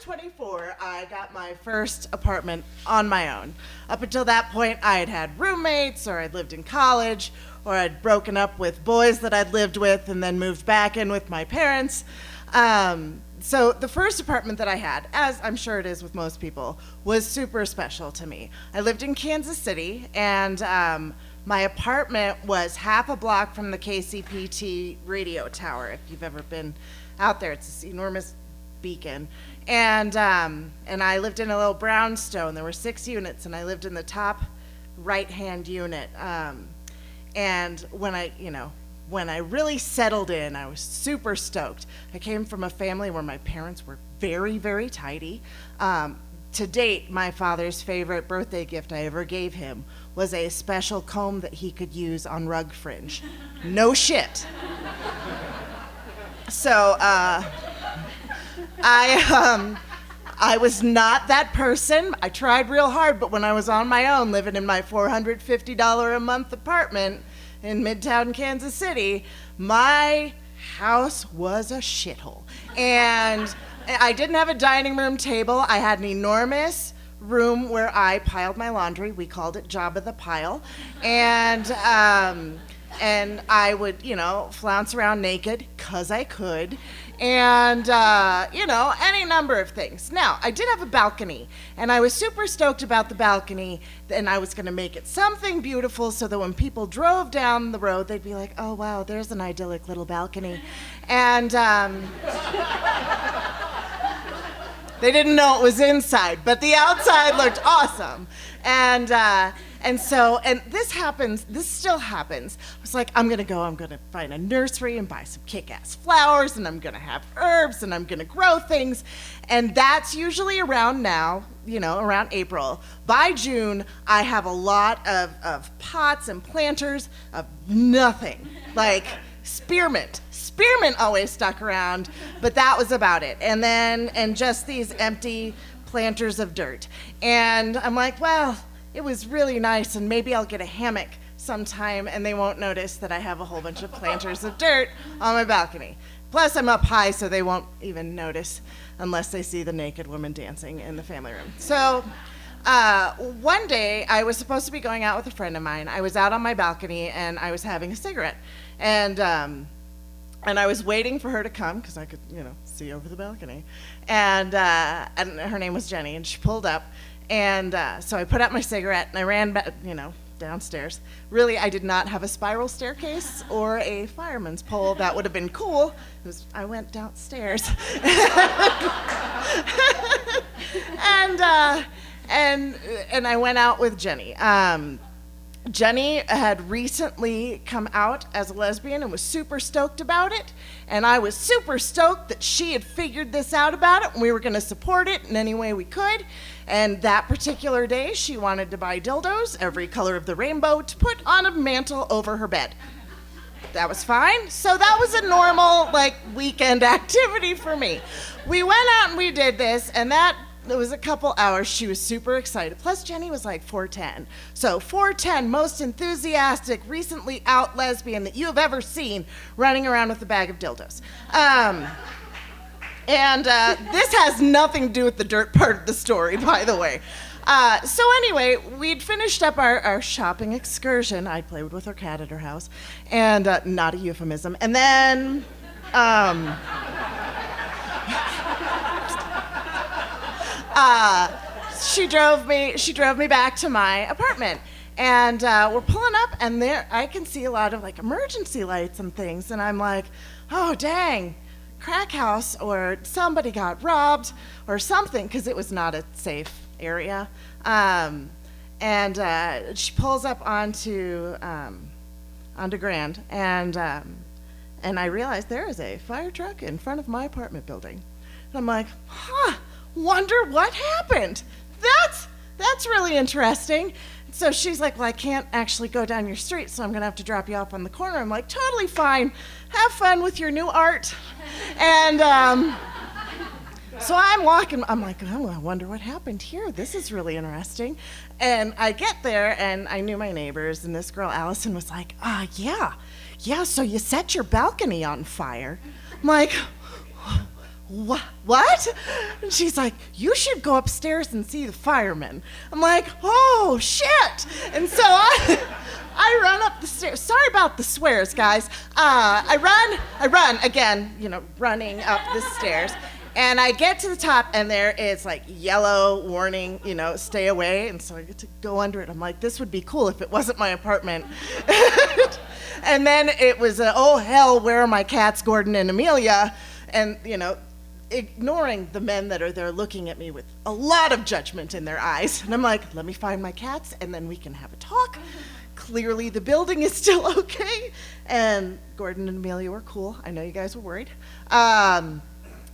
24, I got my first apartment on my own. Up until that point, I had had roommates, or I'd lived in college, or I'd broken up with boys that I'd lived with and then moved back in with my parents. So the first apartment that I had, as I'm sure it is with most people, was super special to me. I lived in Kansas City, and my apartment was half a block from the KCPT radio tower. If you've ever been out there, it's this enormous beacon. And I lived in a little brownstone. There were 6 units, and I lived in the top right-hand unit. And when I really settled in, I was super stoked. I came from a family where my parents were very, very tidy. To date, my father's favorite birthday gift I ever gave him was a special comb that he could use on rug fringe. No shit. So I was not that person. I tried real hard, but when I was on my own, living in my $450 a month apartment in Midtown Kansas City, my house was a shithole. And I didn't have a dining room table. I had an enormous room where I piled my laundry. We called it Jabba the Pile. And I would, flounce around naked, 'cause I could. And, any number of things. Now, I did have a balcony, and I was super stoked about the balcony, and I was going to make it something beautiful so that when people drove down the road, they'd be like, oh, wow, there's an idyllic little balcony. And they didn't know it was inside, but the outside looked awesome. And this still happens. I was like, I'm gonna find a nursery and buy some kick-ass flowers, and I'm gonna have herbs, and I'm gonna grow things. And that's usually around now, around April. By June, I have a lot of pots and planters of nothing, like spearmint. Spearmint always stuck around, but that was about it. And just these empty planters of dirt. And I'm like, well, it was really nice, and maybe I'll get a hammock sometime, and they won't notice that I have a whole bunch of planters of dirt on my balcony. Plus, I'm up high, so they won't even notice unless they see the naked woman dancing in the family room. So one day, I was supposed to be going out with a friend of mine. I was out on my balcony, and I was having a cigarette. And I was waiting for her to come, because I could, see over the balcony. And her name was Jenny, and she pulled up. And so I put out my cigarette, and I ran back, downstairs. Really, I did not have a spiral staircase or a fireman's pole. That would have been cool. I went downstairs. and I went out with Jenny. Jenny had recently come out as a lesbian and was super stoked about it, and I was super stoked that she had figured this out about it, and we were going to support it in any way we could. And that particular day, she wanted to buy dildos, every color of the rainbow, to put on a mantle over her bed. That was fine. So that was a normal, weekend activity for me. We went out and we did this, and it was a couple hours. She was super excited. Plus, Jenny was like 4'10". So 4'10", most enthusiastic, recently out lesbian that you have ever seen running around with a bag of dildos. This has nothing to do with the dirt part of the story, by the way. So anyway, we'd finished up our shopping excursion. I played with her cat at her house, and not a euphemism. And then... she drove me back to my apartment, and we're pulling up, and there I can see a lot of emergency lights and things, and I'm like, oh dang, crack house, or somebody got robbed or something, because it was not a safe area. She pulls up onto Grand, and I realized there is a fire truck in front of my apartment building, and I'm like, wonder what happened. That's really interesting. So she's like, well, I can't actually go down your street, so I'm gonna have to drop you off on the corner. I'm like, totally fine. Have fun with your new art. And so I'm walking, I'm like, oh, I wonder what happened here. This is really interesting. And I get there, and I knew my neighbors, and this girl, Allison, was like, yeah, so you set your balcony on fire. I'm like, What? And she's like, you should go upstairs and see the firemen. I'm like, oh, shit. And so I run up the stairs. Sorry about the swears, guys. I run again, running up the stairs. And I get to the top, and there is like yellow warning, stay away. And so I get to go under it. I'm like, this would be cool if it wasn't my apartment. And then it was, oh hell, where are my cats, Gordon and Amelia? And, ignoring the men that are there looking at me with a lot of judgment in their eyes. And I'm like, let me find my cats, and then we can have a talk. Clearly the building is still okay. And Gordon and Amelia were cool. I know you guys were worried.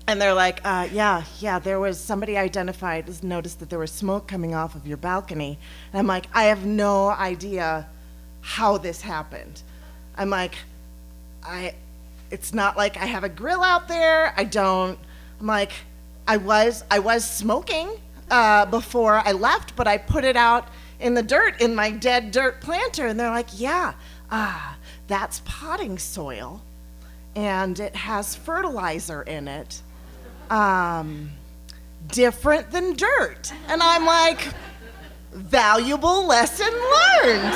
And they're like, yeah, there was somebody identified, noticed that there was smoke coming off of your balcony. And I'm like, I have no idea how this happened. I'm like, it's not like I have a grill out there. I'm like, I was smoking before I left, but I put it out in the dirt, in my dead dirt planter. And they're like, yeah, that's potting soil, and it has fertilizer in it. Different than dirt. And I'm like, valuable lesson learned.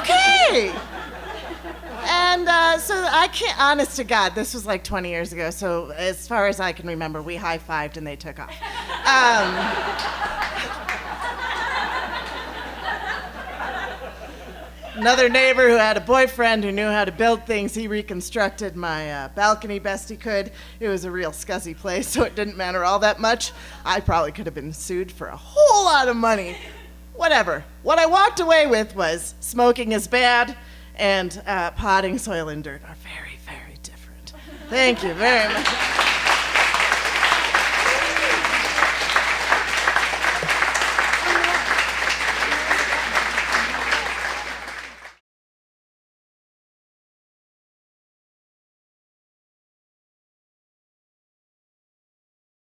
Okay. And so I can't, honest to God, this was like 20 years ago, so as far as I can remember, we high-fived and they took off. Another neighbor who had a boyfriend who knew how to build things, he reconstructed my balcony best he could. It was a real scuzzy place, so it didn't matter all that much. I probably could have been sued for a whole lot of money. Whatever. What I walked away with was smoking is bad, and potting soil and dirt are very, very different. Thank you very much.